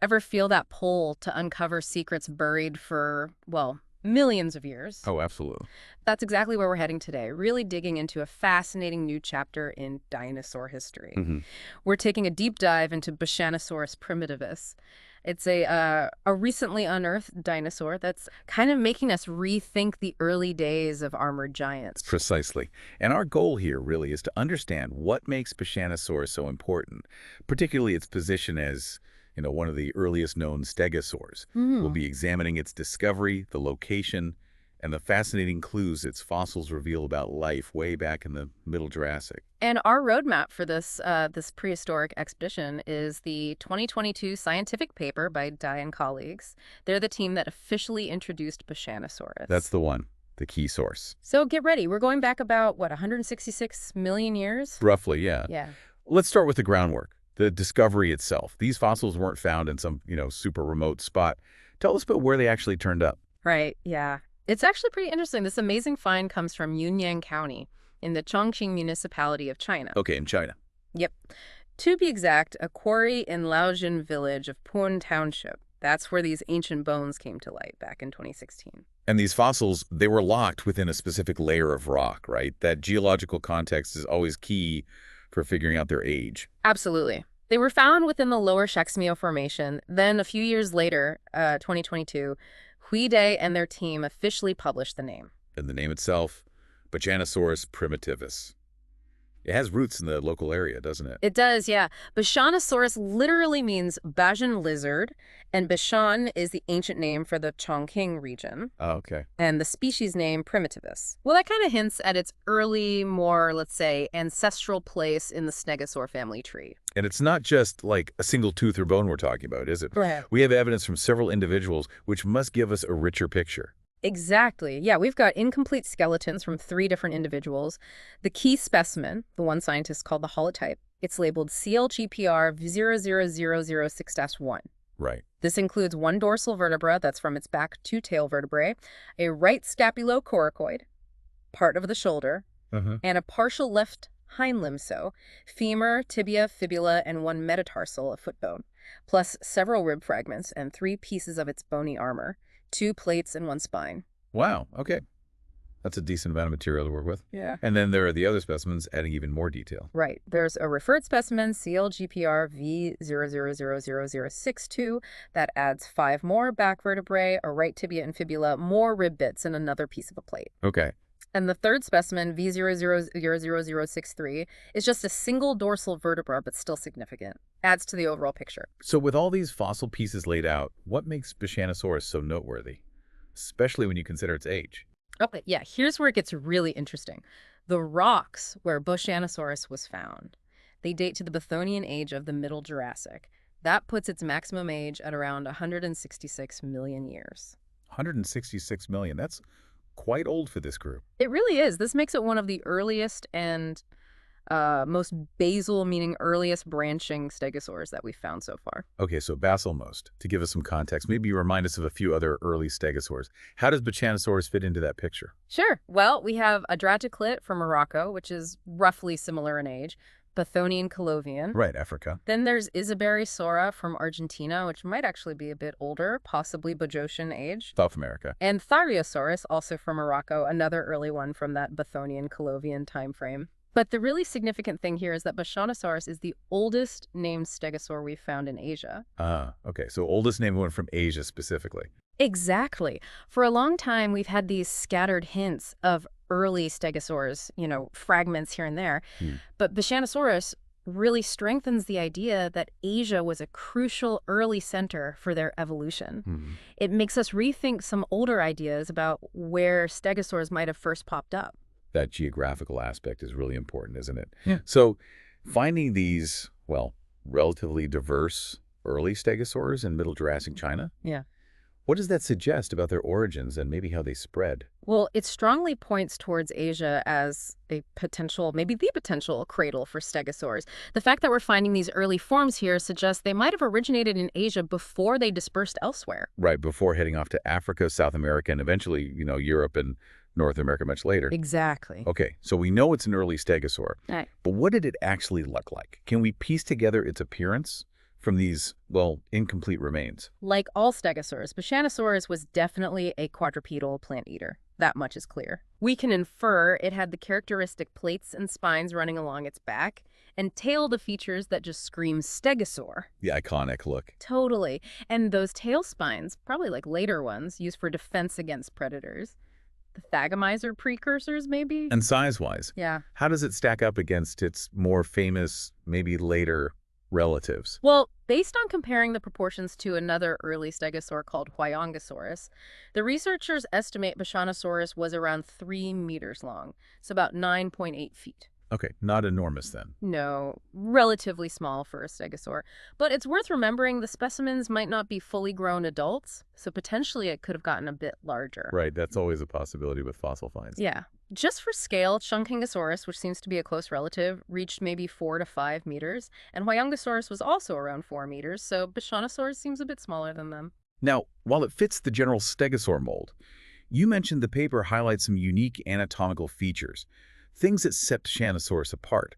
Ever feel that pull to uncover secrets buried for, well, millions of years? Oh, absolutely. That's exactly where we're heading today, really digging into a fascinating new chapter in dinosaur history. Hmm. We're taking a deep dive into Bashanosaurus primitivus. It's a recently unearthed dinosaur that's kind of making us rethink the early days of armored giants. Precisely. And our goal here really is to understand what makes Bashanosaurus so important, particularly its position as, one of the earliest known stegosaurs. We'll Hmm. be examining its discovery, the location, and the fascinating clues its fossils reveal about life way back in the Middle Jurassic. And our roadmap for this prehistoric expedition is the 2022 scientific paper by Dye and colleagues. They're the team that officially introduced That's Bashanosaurus. the one, the key source. So get ready. We're going back about, what, 166 million years? Roughly, yeah. Yeah. Let's start with the groundwork, the discovery itself. These fossils weren't found in some, super remote spot. Tell us about where they actually turned up. Right, yeah. It's actually pretty interesting. This amazing find comes from Yunnan County in the Chongqing municipality of China. Okay, in China. Yep. To be exact, a quarry in Laojin village of Pun Township. That's where these ancient bones came to light back in 2016. And these fossils, they were locked within a specific layer of rock, right? That geological context is always key for figuring out their age. Absolutely. They were found within the lower Shaximiao Formation. Then a few years later, 2022, Hui Dai and their team officially published the name. And the name itself, Bashanosaurus primitivus. It has roots in the local area, doesn't it? It does, yeah. Bashanosaurus literally means Bajan lizard, and Bashan is the ancient name for the Chongqing region, Oh, okay. and the species name primitivus. Well, that kind of hints at its early, more, let's say, ancestral place in the Stegosaur family tree. And it's not just like a single tooth or bone we're talking about, is it? Right. We have evidence from several individuals, which must give us a richer picture. Exactly. Yeah, we've got incomplete skeletons from 3 different individuals. The key specimen, the one scientists called the holotype, it's labeled CLGPR 00006-1. Right. This includes 1 dorsal vertebra that's from its back 2 tail vertebrae, a right scapulocoracoid, part of the shoulder, and a partial left hind limb, so femur, tibia, fibula, and 1 metatarsal, a foot bone, plus several rib fragments and 3 pieces of its bony armor. 2 plates and 1 spine. Wow, okay. That's a decent amount of material to work with. Yeah. And then there are the other specimens adding even more detail. Right. There's a referred specimen, CLGPR V0000062, that adds 5 more back vertebrae, a right tibia and fibula, more rib bits, and another piece of a plate. Okay. And the third specimen, V0000063, is just a single dorsal vertebra, but still significant. Adds to the overall picture. So with all these fossil pieces laid out, what makes Bashanosaurus so noteworthy? Especially when you consider its age. Okay, yeah, here's where it gets really interesting. The rocks where Bashanosaurus was found, they date to the Bathonian age of the Middle Jurassic. That puts its maximum age at around 166 million years. 166 million. That's quite old for this group. It really is. This makes it one of the earliest and most basal, meaning earliest branching stegosaurs that we've found so far. Okay, so basalmost. To give us some context, maybe you remind us of a few other early stegosaurs. How does Bashanosaurus fit into that picture? Sure. Well, we have Adraticlit from Morocco, which is roughly similar in age, Bathonian Colovian. Right, Africa. Then there's Isobarysaura from Argentina, which might actually be a bit older, possibly Bajocian age. South America. And Thariosaurus, also from Morocco, another early one from that Bathonian Colovian time frame. But the really significant thing here is that Bashanosaurus is the oldest named stegosaur we've found in Asia. Ah, okay. So oldest named one from Asia specifically. Exactly. For a long time, we've had these scattered hints of early stegosaurs, fragments here and there. But Bashanosaurus really strengthens the idea that Asia was a crucial early center for their evolution. It makes us rethink some older ideas about where stegosaurs might have first popped up. That geographical aspect is really important, isn't it? Yeah. So finding these, relatively diverse early stegosaurs in Middle Jurassic China, Yeah. what does that suggest about their origins and maybe how they spread? Well, it strongly points towards Asia as a potential, maybe the potential cradle for stegosaurs. The fact that we're finding these early forms here suggests they might have originated in Asia before they dispersed elsewhere. Right, before heading off to Africa, South America, and eventually, Europe and North America much later. Exactly. Okay, so we know it's an early stegosaur, Right. but what did it actually look like? Can we piece together its appearance from these, well, incomplete remains. Like all stegosaurs, Bashanosaurus was definitely a quadrupedal plant eater. That much is clear. We can infer it had the characteristic plates and spines running along its back, and tail the features that just scream stegosaur. The iconic look. Totally. And those tail spines, probably like later ones, used for defense against predators. The thagomizer precursors, maybe? And size-wise, Yeah. how does it stack up against its more famous, maybe later, relatives? Well, based on comparing the proportions to another early stegosaur called Huayongosaurus, the researchers estimate Bashanosaurus was around 3 meters long, so about 9.8 feet. Okay, not enormous then. No, relatively small for a stegosaur. But it's worth remembering the specimens might not be fully grown adults, so potentially it could have gotten a bit larger. Right, that's always a possibility with fossil finds. Yeah. Just for scale, Chunkingosaurus, which seems to be a close relative, reached maybe 4 to 5 meters, and Huayongosaurus was also around 4 meters, so Bashanosaurus seems a bit smaller than them. Now, while it fits the general stegosaur mold, you mentioned the paper highlights some unique anatomical features, things that set Bashanosaurus apart.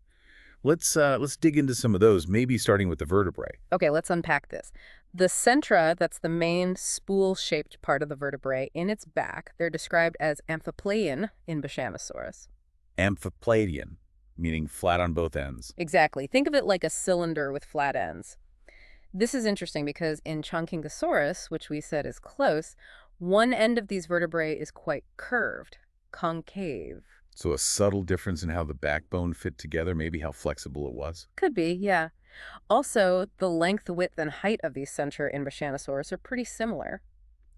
Let's dig into some of those, maybe starting with the vertebrae. Okay, let's unpack this. The centra, that's the main spool-shaped part of the vertebrae, in its back, they're described as amphiplaian in Bashanosaurus. Amphipladian, meaning flat on both ends. Exactly. Think of it like a cylinder with flat ends. This is interesting because in Chunkingosaurus, which we said is close, one end of these vertebrae is quite curved, concave. So a subtle difference in how the backbone fit together, maybe how flexible it was. Could be, yeah. Also, the length, width, and height of these centra in Bashanosaurus are pretty similar.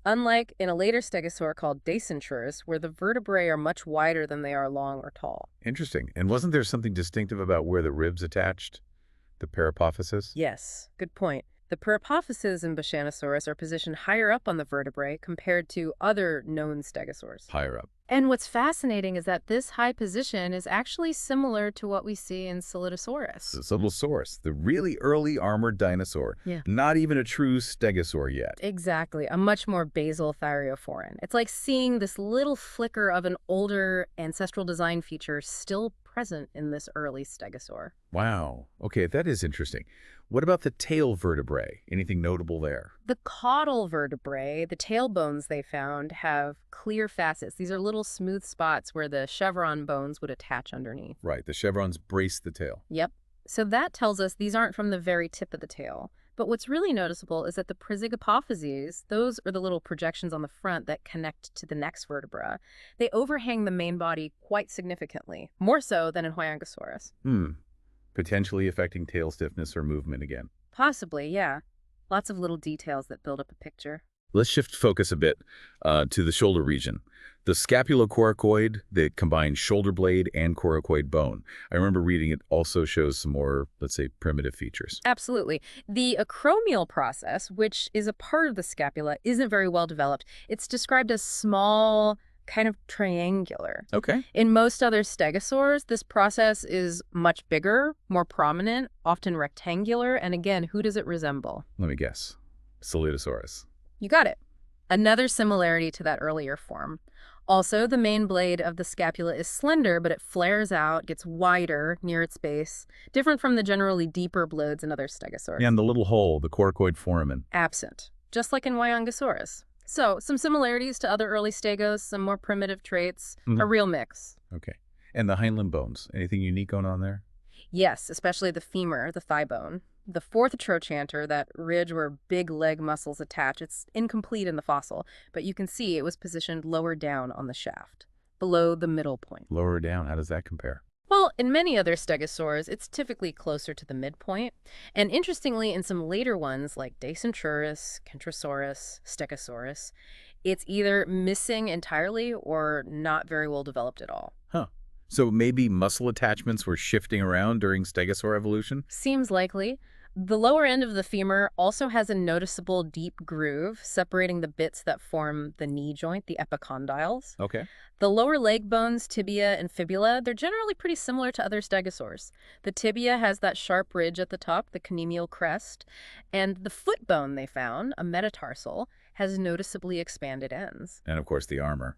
Unlike in a later stegosaur called Dinosaurs, where the vertebrae are much wider than they are long or tall. Interesting. And wasn't there something distinctive about where the ribs attached? The parapophysis? Yes, good point. The parapophyses in Bashanosaurus are positioned higher up on the vertebrae compared to other known stegosaurs. Higher up. And what's fascinating is that this high position is actually similar to what we see in Solidosaurus. The Stegosaurus, the really early armored dinosaur. Yeah. Not even a true stegosaur yet. Exactly, a much more basal thyreophoran. It's like seeing this little flicker of an older ancestral design feature still present in this early stegosaur. Wow. Okay, that is interesting. What about the tail vertebrae? Anything notable there? The caudal vertebrae, the tailbones they found, have clear facets. These are little smooth spots where the chevron bones would attach underneath. Right, the chevrons brace the tail. Yep. So that tells us these aren't from the very tip of the tail. But what's really noticeable is that the praesygopophyses, those are the little projections on the front that connect to the next vertebra, they overhang the main body quite significantly, more so than in Huayongosaurus. Potentially affecting tail stiffness or movement again. Possibly, yeah. Lots of little details that build up a picture. Let's shift focus a bit to the shoulder region. The scapulocoracoid, the combined shoulder blade and coracoid bone. I remember reading it also shows some more, let's say, primitive features. Absolutely. The acromial process, which is a part of the scapula, isn't very well developed. It's described as small, kind of triangular. Okay. In most other stegosaurs, this process is much bigger, more prominent, often rectangular, and again, who does it resemble? Let me guess. Solidosaurus. You got it. Another similarity to that earlier form. Also, the main blade of the scapula is slender, but it flares out, gets wider near its base, different from the generally deeper blades in other stegosaurs. And the little hole, the coracoid foramen. Absent, just like in Huayongosaurus. So, some similarities to other early stegos, some more primitive traits, a real mix. Okay. And the hind limb bones, anything unique going on there? Yes, especially the femur, the thigh bone. The fourth trochanter, that ridge where big leg muscles attach, it's incomplete in the fossil, but you can see it was positioned lower down on the shaft, below the middle point. Lower down, how does that compare? Well, in many other stegosaurs, it's typically closer to the midpoint. And interestingly, in some later ones like Dinosaurus, Kentrosaurus, Stegosaurus, it's either missing entirely or not very well developed at all. Huh. So maybe muscle attachments were shifting around during stegosaur evolution? Seems likely. The lower end of the femur also has a noticeable deep groove separating the bits that form the knee joint, the epicondyles. Okay. The lower leg bones, tibia and fibula, they're generally pretty similar to other stegosaurs. The tibia has that sharp ridge at the top, the conial crest, and the foot bone they found, a metatarsal, has noticeably expanded ends. And of course the armor.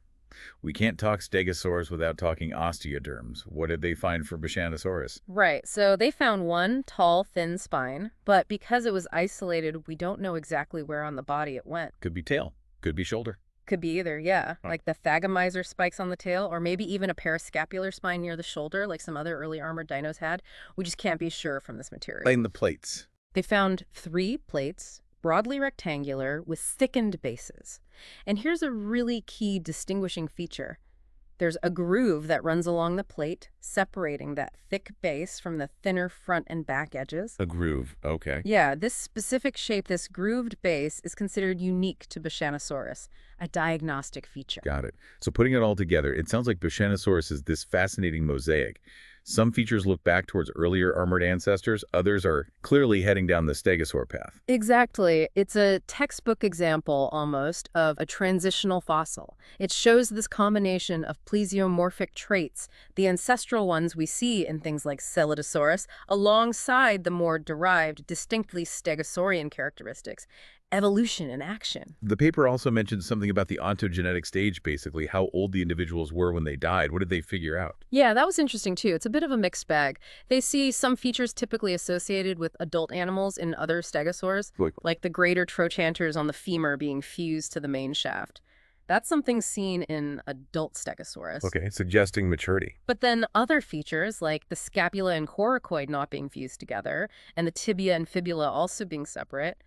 We can't talk stegosaurs without talking osteoderms. What did they find for Bashanosaurus? Right, so they found one tall, thin spine, but because it was isolated, we don't know exactly where on the body it went. Could be tail, could be shoulder. Could be either, yeah, Huh. like the thagomizer spikes on the tail, or maybe even a parascapular spine near the shoulder, like some other early armored dinos had. We just can't be sure from this material. Explain the plates. They found 3 plates, broadly rectangular, with thickened bases. And here's a really key distinguishing feature. There's a groove that runs along the plate, separating that thick base from the thinner front and back edges. A groove, okay. Yeah, this specific shape, this grooved base, is considered unique to Bashanosaurus, a diagnostic feature. Got it. So putting it all together, it sounds like Bashanosaurus is this fascinating mosaic. Some features look back towards earlier armored ancestors, others are clearly heading down the stegosaur path. Exactly. It's a textbook example, almost, of a transitional fossil. It shows this combination of plesiomorphic traits, the ancestral ones we see in things like Celadiosaurus, alongside the more derived, distinctly stegosaurian characteristics. Evolution in action. The paper also mentioned something about the ontogenetic stage, basically, how old the individuals were when they died. What did they figure out? Yeah, that was interesting too. It's a bit of a mixed bag. They see some features typically associated with adult animals in other stegosaurs, like the greater trochanters on the femur being fused to the main shaft. That's something seen in adult Stegosaurus. Okay, suggesting maturity. But then other features, like the scapula and coracoid not being fused together, and the tibia and fibula also being separate,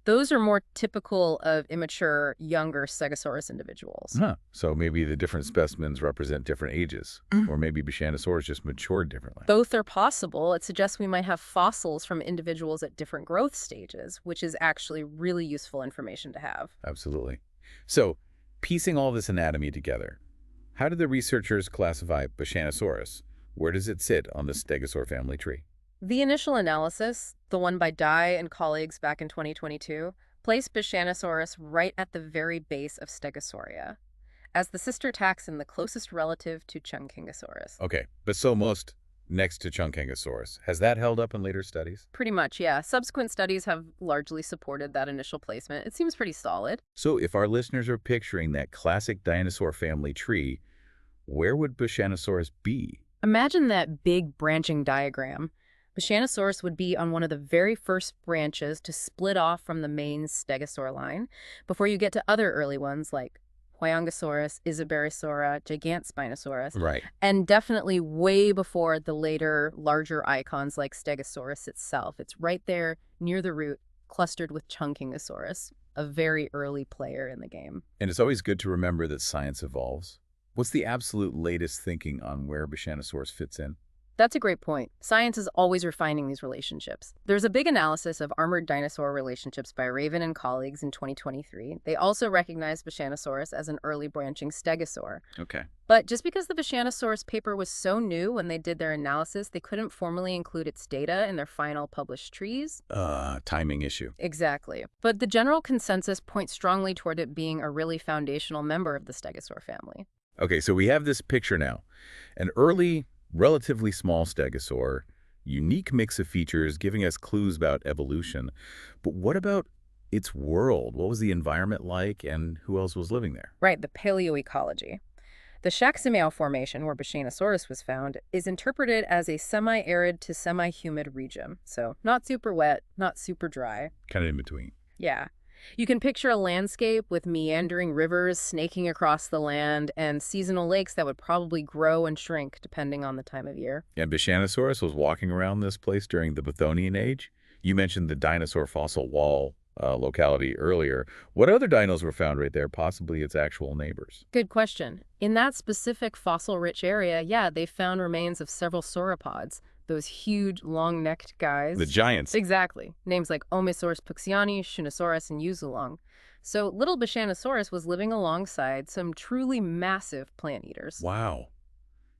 those are more typical of immature, younger Stegosaurus individuals. Huh. So maybe the different specimens represent different ages. Or maybe Bashanosaurus just matured differently. Both are possible. It suggests we might have fossils from individuals at different growth stages, which is actually really useful information to have. Absolutely. So, piecing all this anatomy together, how did the researchers classify Bashanosaurus? Where does it sit on the Stegosaur family tree? The initial analysis, the one by Dye and colleagues back in 2022, placed Bashanosaurus right at the very base of Stegosauria, as the sister taxon the closest relative to Chunkingosaurus. Okay, but so most next to Chunkingosaurus. Has that held up in later studies? Pretty much, yeah. Subsequent studies have largely supported that initial placement. It seems pretty solid. So if our listeners are picturing that classic dinosaur family tree, where would Bashanosaurus be? Imagine that big branching diagram. Bashanosaurus would be on one of the very first branches to split off from the main stegosaur line before you get to other early ones like Huayongosaurus, Isobarosaura, Gigantspinosaurus, Right. and definitely way before the later, larger icons like Stegosaurus itself. It's right there near the root, clustered with Chunkingosaurus, a very early player in the game. And it's always good to remember that science evolves. What's the absolute latest thinking on where Bashanosaurus fits in? That's a great point. Science is always refining these relationships. There's a big analysis of armored dinosaur relationships by Raven and colleagues in 2023. They also recognize Bashanosaurus as an early branching stegosaur. Okay. But just because the Bashanosaurus paper was so new when they did their analysis, they couldn't formally include its data in their final published trees. Timing issue. Exactly. But the general consensus points strongly toward it being a really foundational member of the stegosaur family. Okay, so we have this picture now. An early, relatively small stegosaur, unique mix of features giving us clues about evolution. But what about its world? What was the environment like and who else was living there? Right, the paleoecology. The Shaximiao Formation, where Bashanosaurus was found, is interpreted as a semi-arid to semi-humid region. So not super wet, not super dry. Kind of in between. Yeah. You can picture a landscape with meandering rivers snaking across the land and seasonal lakes that would probably grow and shrink depending on the time of year. And Bashanosaurus was walking around this place during the Bathonian Age. You mentioned the dinosaur fossil wall locality earlier. What other dinos were found right there, possibly its actual neighbors? Good question. In that specific fossil-rich area, yeah, they found remains of several sauropods, those huge, long-necked guys. The giants. Exactly. Names like Omisaurus puxiani, Shunosaurus, and Yuzulong. So little Bashanosaurus was living alongside some truly massive plant eaters. Wow.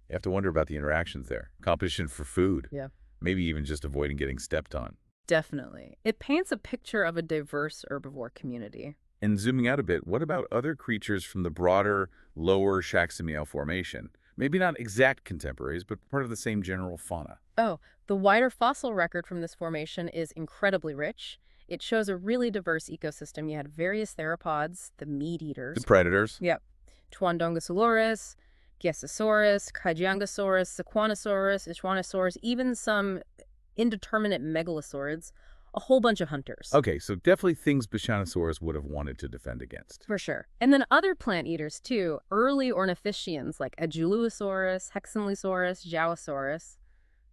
You have to wonder about the interactions there. Competition for food. Yeah. Maybe even just avoiding getting stepped on. Definitely. It paints a picture of a diverse herbivore community. And zooming out a bit, what about other creatures from the broader, lower Shaximiao Formation? Maybe not exact contemporaries, but part of the same general fauna. Oh, the wider fossil record from this formation is incredibly rich. It shows a really diverse ecosystem. You had various theropods, the meat eaters. The predators. Yep. Tuandongosaurus, Gesisaurus, Kaijiangosaurus, Sequanosaurus, Ichwanosaurus, even some indeterminate megalosaurids, a whole bunch of hunters. Okay, so definitely things Bashanosaurus would have wanted to defend against. For sure. And then other plant eaters, too. Early ornithischians like Ajulosaurus, Hexamlisaurus, Jawasaurus.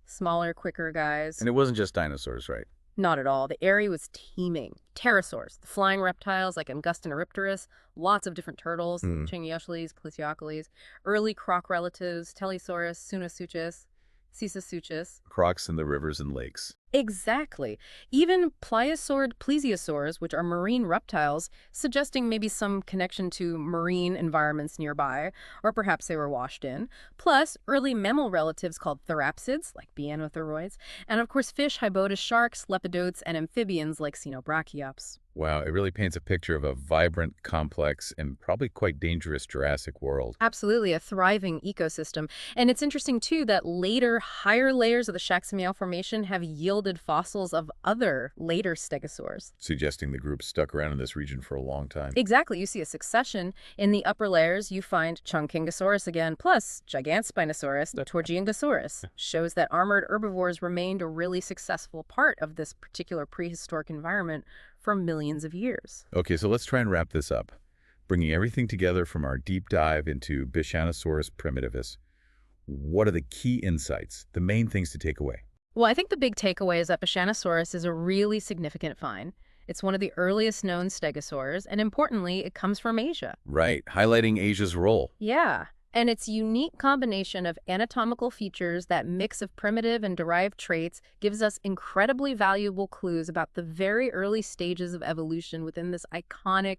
Smaller, quicker guys. And it wasn't just dinosaurs, right? Not at all. The area was teeming. Pterosaurs, the flying reptiles like Angustinoripterus, lots of different turtles, Chingiochles, Plesiochles, early croc relatives, Telesaurus, Sunasuchus, Sisaisuchus. Crocs in the rivers and lakes. Exactly. Even pliosaurid plesiosaurs, which are marine reptiles, suggesting maybe some connection to marine environments nearby, or perhaps they were washed in. Plus, early mammal relatives called therapsids, like Bianotherroids, and of course fish, hybodus sharks, lepidotes, and amphibians like Cenobrachiops. Wow, it really paints a picture of a vibrant, complex, and probably quite dangerous Jurassic world. Absolutely, a thriving ecosystem. And it's interesting, too, that later, higher layers of the Shaximiao Formation have yielded fossils of other later stegosaurs. Suggesting the group stuck around in this region for a long time. Exactly. You see a succession. In the upper layers, you find Chungkingosaurus again, plus Gigantspinosaurus, Tortuguingosaurus. Shows that armored herbivores remained a really successful part of this particular prehistoric environment for millions of years. Okay, so let's try and wrap this up. Bringing everything together from our deep dive into Bashanosaurus primitivus, what are the key insights, the main things to take away? Well, I think the big takeaway is that Bashanosaurus is a really significant find. It's one of the earliest known stegosaurs, and importantly, it comes from Asia. Right, highlighting Asia's role. Yeah, and its unique combination of anatomical features, that mix of primitive and derived traits, gives us incredibly valuable clues about the very early stages of evolution within this iconic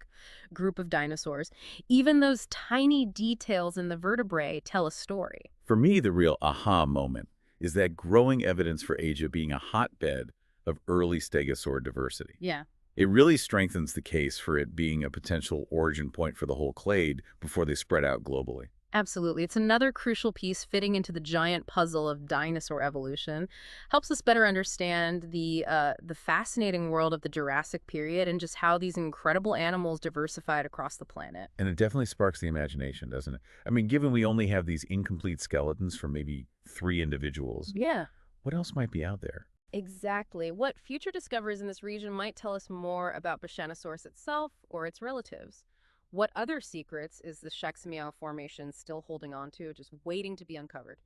group of dinosaurs. Even those tiny details in the vertebrae tell a story. For me, the real aha moment is that growing evidence for Asia being a hotbed of early stegosaur diversity. Yeah. It really strengthens the case for it being a potential origin point for the whole clade before they spread out globally. Absolutely. It's another crucial piece fitting into the giant puzzle of dinosaur evolution. Helps us better understand the fascinating world of the Jurassic period and just how these incredible animals diversified across the planet. And it definitely sparks the imagination, doesn't it? I mean, given we only have these incomplete skeletons from maybe 3 individuals, Yeah. what else might be out there? Exactly. What future discoveries in this region might tell us more about Bashanosaurus itself or its relatives? What other secrets is the Shaximiao Formation still holding on to, just waiting to be uncovered?